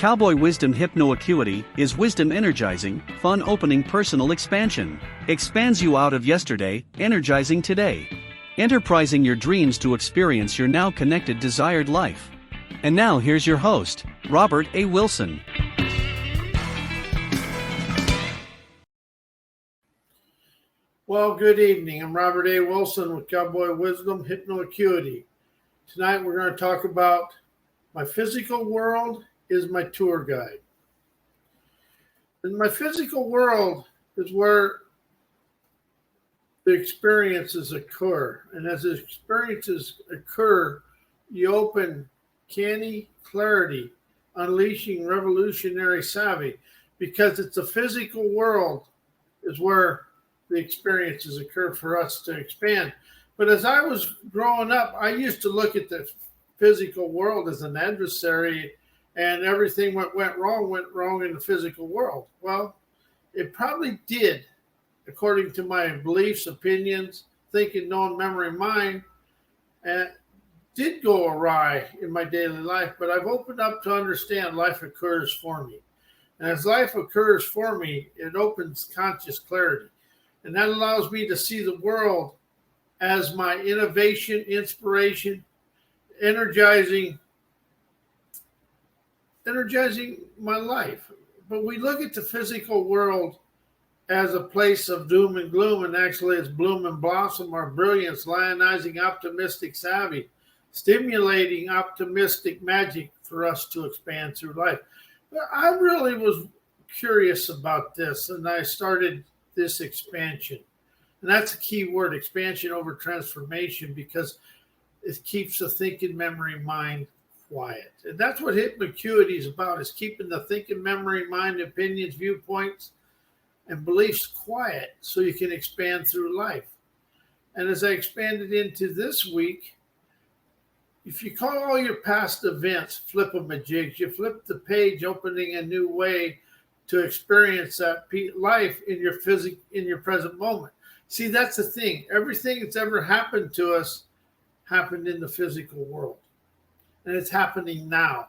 Cowboy Wisdom Hypno-Acuity is wisdom energizing, fun opening personal expansion. Expands you out of yesterday, energizing today. Enterprising your dreams to experience your now connected desired life. And now here's your host, Robert A. Wilson. Well, good evening. I'm Robert A. Wilson with Cowboy Wisdom Hypno-Acuity. Tonight we're going to talk about my physical world is my tour guide. And my physical world is where the experiences occur. And as the experiences occur, you open canny clarity, unleashing revolutionary savvy, because it's a physical world is where the experiences occur for us to expand. But as I was growing up, I used to look at the physical world as an adversary, and everything went wrong in the physical world. Well, it probably did, according to my beliefs, opinions, thinking, knowing, memory, mind, and did go awry in my daily life. But I've opened up to understand life occurs for me. And as life occurs for me, it opens conscious clarity. And that allows me to see the world as my innovation, inspiration, energizing my life. But we look at the physical world as a place of doom and gloom, and actually it's bloom and blossom, our brilliance, lionizing optimistic savvy, stimulating optimistic magic for us to expand through life. But I really was curious about this, and I started this expansion. And that's a key word, expansion over transformation, because it keeps the thinking, memory, mind quiet. And that's what Hypno-Acuity is about, is keeping the thinking, memory, mind, opinions, viewpoints, and beliefs quiet so you can expand through life. And as I expanded into this week, if you call all your past events, flip them a jig, you flip the page, opening a new way to experience that life in your present moment. See, that's the thing. Everything that's ever happened to us happened in the physical world. And it's happening now.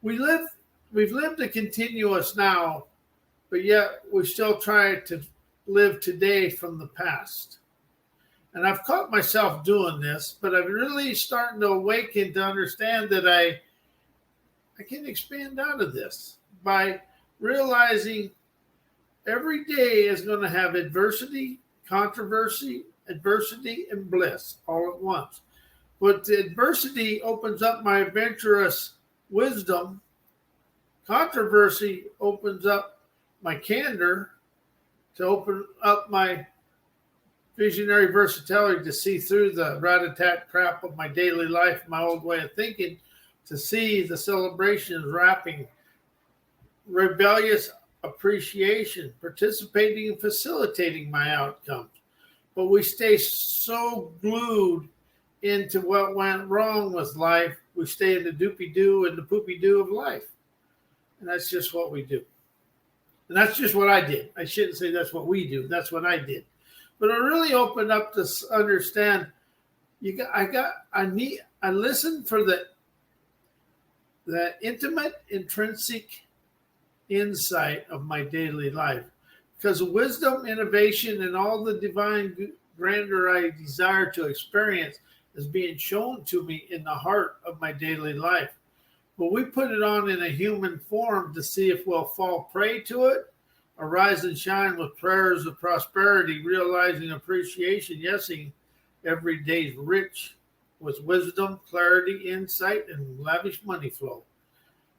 We've lived a continuous now, but yet we still try to live today from the past. And I've caught myself doing this, but I'm really starting to awaken to understand that I can expand out of this by realizing every day is going to have adversity, controversy, adversity, and bliss all at once. But the adversity opens up my adventurous wisdom. Controversy opens up my candor, to open up my visionary versatility to see through the rat-a-tat crap of my daily life, my old way of thinking, to see the celebrations wrapping, rebellious appreciation, participating and facilitating my outcomes. But we stay so glued into what went wrong with life. We stay in the doopy-doo and the poopy-doo of life. And that's just what we do. And that's just what I did. I shouldn't say that's what we do. That's what I did. But it really opened up to understand. I listened for the intimate, intrinsic insight of my daily life, because wisdom, innovation, and all the divine grandeur I desire to experience is being shown to me in the heart of my daily life. But we put it on in a human form to see if we'll fall prey to it, arise and shine with prayers of prosperity, realizing appreciation, yesing every day's rich with wisdom, clarity, insight, and lavish money flow.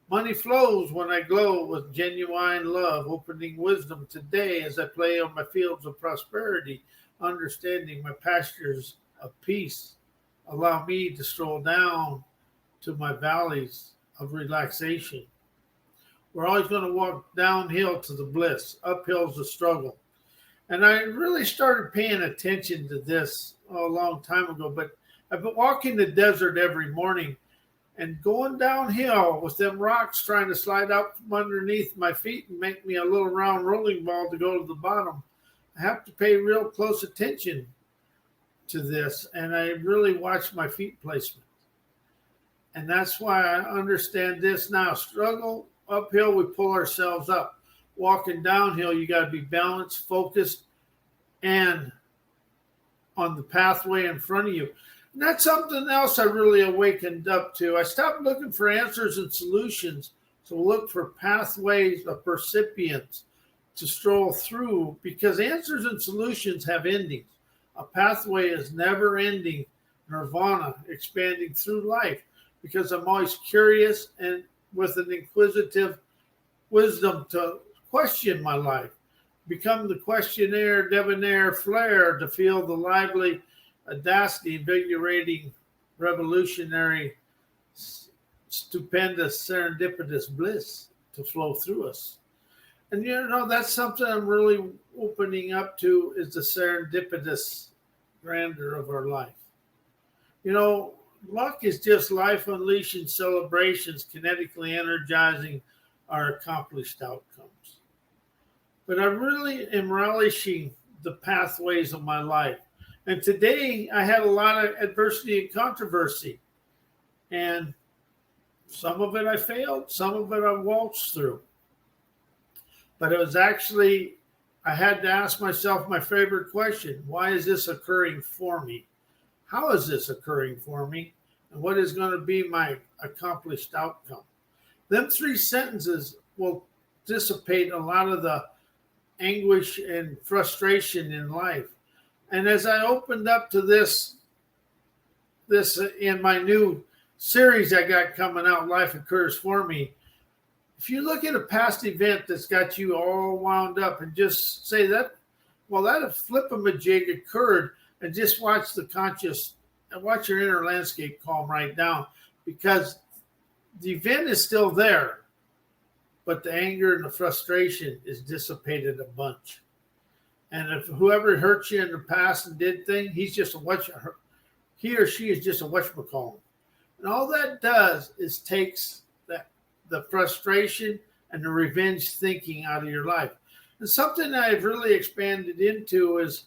Money flows when I glow with genuine love, opening wisdom today as I play on my fields of prosperity, understanding my pastures of peace. Allow me to stroll down to my valleys of relaxation. We're always going to walk downhill to the bliss, uphill's the struggle. And I really started paying attention to this a long time ago, but I've been walking the desert every morning and going downhill with them rocks trying to slide out from underneath my feet and make me a little round rolling ball to go to the bottom. I have to pay real close attention to this, and I really watch my feet placement. And that's why I understand this now. Struggle uphill, we pull ourselves up. Walking downhill, you got to be balanced, focused, and on the pathway in front of you. And that's something else I really awakened up to. I stopped looking for answers and solutions to look for pathways of percipients to stroll through, because answers and solutions have endings. A pathway is never ending nirvana, expanding through life, because I'm always curious and with an inquisitive wisdom to question my life. Become the questionnaire, debonair flair to feel the lively audacity, invigorating, revolutionary, stupendous, serendipitous bliss to flow through us. And that's something I'm really opening up to, is the serendipitous grandeur of our life. Luck is just life unleashing celebrations, kinetically energizing our accomplished outcomes. But I really am relishing the pathways of my life. And today I had a lot of adversity and controversy. And some of it I failed, some of it I waltzed through. But it was actually, I had to ask myself my favorite question: why is this occurring for me? How is this occurring for me? And what is going to be my accomplished outcome? Them 3 sentences will dissipate a lot of the anguish and frustration in life. And as I opened up to this in my new series I got coming out, Life Occurs For Me, if you look at a past event that's got you all wound up and just say that, well, that flip-a-majig occurred, and just watch watch your inner landscape calm right down, because the event is still there, but the anger and the frustration is dissipated a bunch. And if whoever hurt you in the past and did things, he or she is just a whatchamacallit. And all that does is takes the frustration and the revenge thinking out of your life. And something I've really expanded into is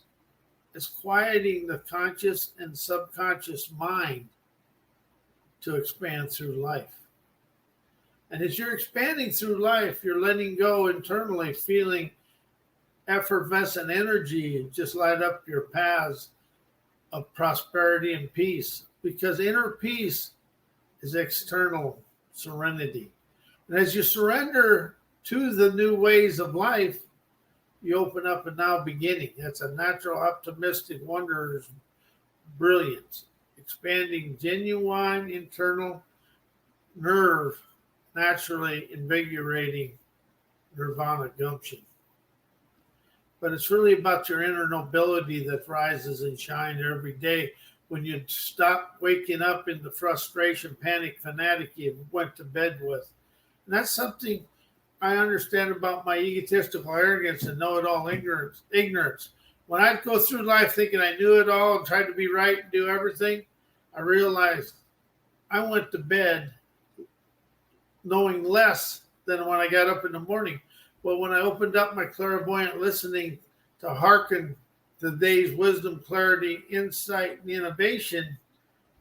quieting the conscious and subconscious mind to expand through life. And as you're expanding through life, you're letting go internally, feeling effervescent energy just light up your paths of prosperity and peace, because inner peace is external serenity. And as you surrender to the new ways of life, you open up a now beginning. That's a natural, optimistic, wondrous brilliance, expanding genuine internal nerve, naturally invigorating nirvana gumption. But it's really about your inner nobility that rises and shines every day when you stop waking up in the frustration, panic, fanatic you went to bed with. And that's something I understand about my egotistical arrogance and know-it-all ignorance. When I go through life thinking I knew it all and tried to be right and do everything, I realized I went to bed knowing less than when I got up in the morning. But when I opened up my clairvoyant listening to hearken to the day's wisdom, clarity, insight, and innovation,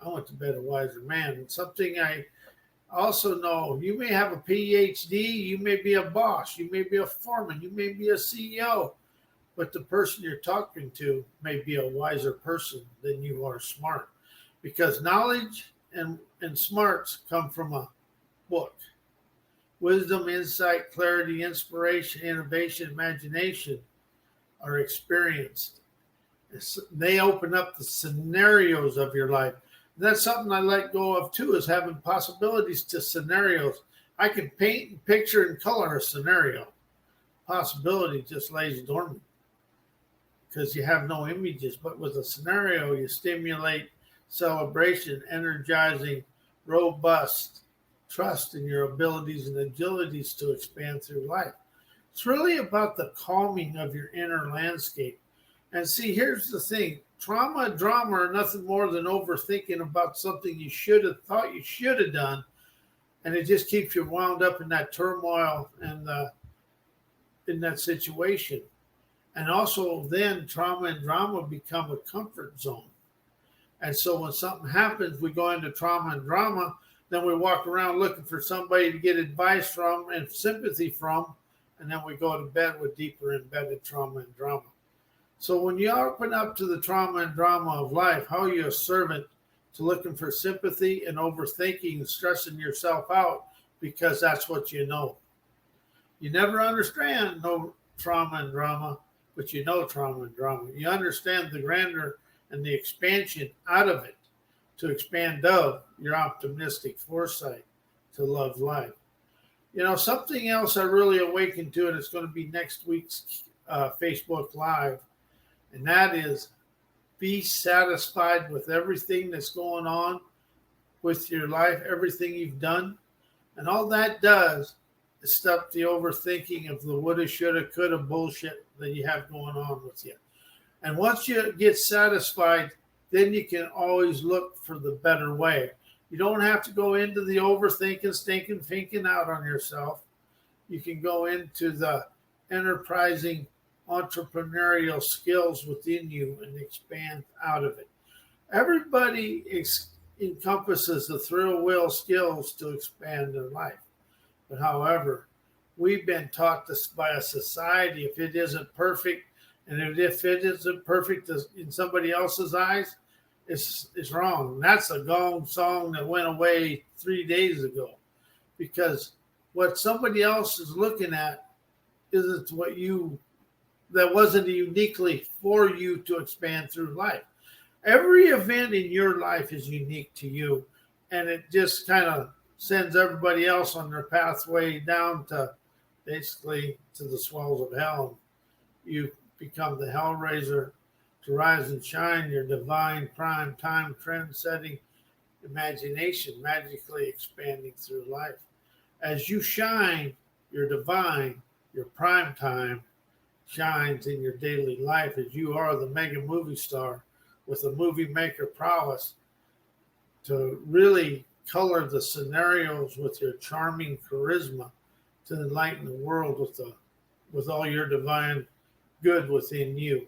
I went to bed a wiser man. And something I also know, you may have a PhD, you may be a boss, you may be a foreman, you may be a CEO, but the person you're talking to may be a wiser person than you are smart, because knowledge and smarts come from a book. Wisdom, insight, clarity, inspiration, innovation, imagination are experienced. They open up the scenarios of your life. And that's something I let go of too, is having possibilities to scenarios. I can paint and picture and color a scenario. Possibility just lays dormant because you have no images. But with a scenario, you stimulate celebration, energizing, robust, trust in your abilities and agilities to expand through life. It's really about the calming of your inner landscape. And see, here's the thing. Trauma and drama are nothing more than overthinking about something you should have thought you should have done. And it just keeps you wound up in that turmoil and in that situation. And also then trauma and drama become a comfort zone. And so when something happens, we go into trauma and drama. Then we walk around looking for somebody to get advice from and sympathy from, and then we go to bed with deeper embedded trauma and drama. So when you open up to the trauma and drama of life, how are you a servant to looking for sympathy and overthinking and stressing yourself out because that's what you know? You never understand no trauma and drama, but you know trauma and drama. You understand the grandeur and the expansion out of it to expand of your optimistic foresight to love life. You know, something else I really awakened to, and it's going to be next week's Facebook Live, and that is be satisfied with everything that's going on with your life, everything you've done. And all that does is stop the overthinking of the woulda, shoulda, coulda bullshit that you have going on with you. And once you get satisfied, then you can always look for the better way. You don't have to go into the overthinking, stinking, thinking out on yourself. You can go into the enterprising entrepreneurial skills within you and expand out of it. Everybody encompasses the thrill-will skills to expand their life. But however, we've been taught this by a society, if it isn't perfect, and if it isn't perfect in somebody else's eyes, it's wrong. And that's a gong song that went away 3 days ago, because what somebody else is looking at isn't what that wasn't uniquely for you to expand through life. Every event in your life is unique to you, and it just kind of sends everybody else on their pathway down to basically to the swells of hell. You become the hellraiser to rise and shine, your divine prime time trend-setting imagination magically expanding through life. As you shine, your divine, your prime time shines in your daily life as you are the mega movie star with a movie maker prowess to really color the scenarios with your charming charisma to enlighten the world with all your divine good within you.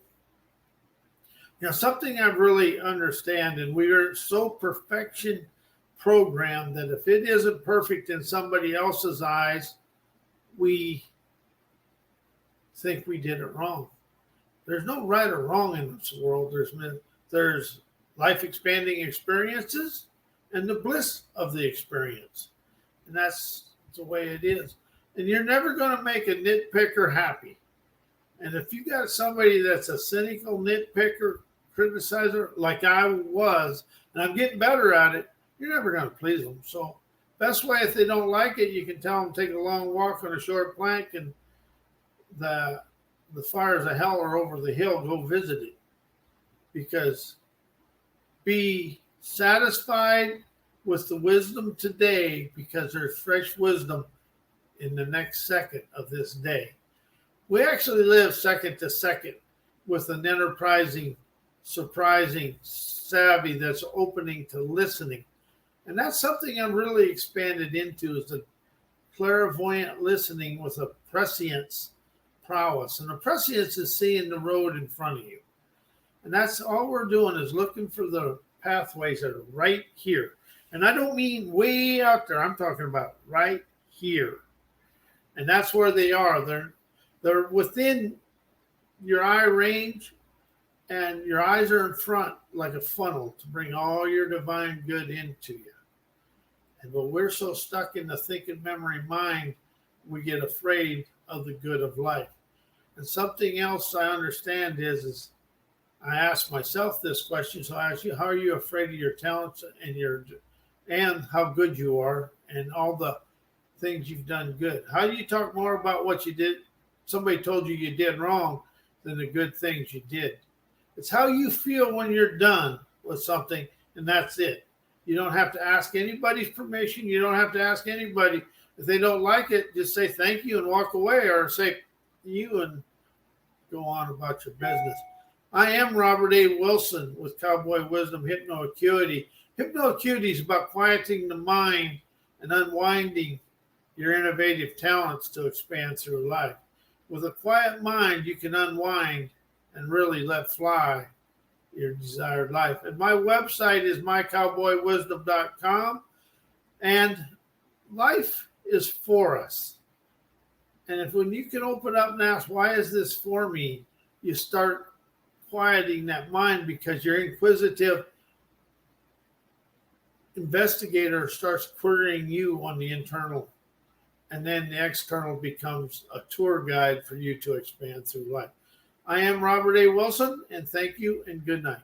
You know, something I really understand, and we are so perfection programmed that if it isn't perfect in somebody else's eyes, we think we did it wrong. There's no right or wrong in this world. There's life expanding experiences and the bliss of the experience. And that's the way it is. And you're never going to make a nitpicker happy. And if you got somebody that's a cynical nitpicker, criticizer, like I was, and I'm getting better at it, you're never going to please them. So best way, if they don't like it, you can tell them take a long walk on a short plank, and the fires of hell are over the hill. Go visit it. Because be satisfied with the wisdom today, because there's fresh wisdom in the next second of this day. We actually live second to second with an enterprising, surprising savvy that's opening to listening. And that's something I'm really expanded into, is the clairvoyant listening with a prescience prowess. And a prescience is seeing the road in front of you. And that's all we're doing, is looking for the pathways that are right here. And I don't mean way out there. I'm talking about right here. And that's where they are. They're within your eye range, and your eyes are in front like a funnel to bring all your divine good into you. But we're so stuck in the thinking memory mind, we get afraid of the good of life. And something else I understand is I ask myself this question, so I ask you, how are you afraid of your talents and how good you are and all the things you've done good? How do you talk more about what you did, somebody told you did wrong, than the good things you did? It's how you feel when you're done with something, and that's it. You don't have to ask anybody's permission. You don't have to ask anybody. If they don't like it, just say thank you and walk away, or say you and go on about your business. I am Robert A. Wilson with Cowboy Wisdom Hypnoacuity. Hypnoacuity is about quieting the mind and unwinding your innovative talents to expand through life. With a quiet mind, you can unwind and really let fly your desired life. And my website is mycowboywisdom.com. And life is for us. And if when you can open up and ask, why is this for me? You start quieting that mind, because your inquisitive investigator starts querying you on the internal. And then the external becomes a tour guide for you to expand through life. I am Robert A. Wilson, and thank you and good night.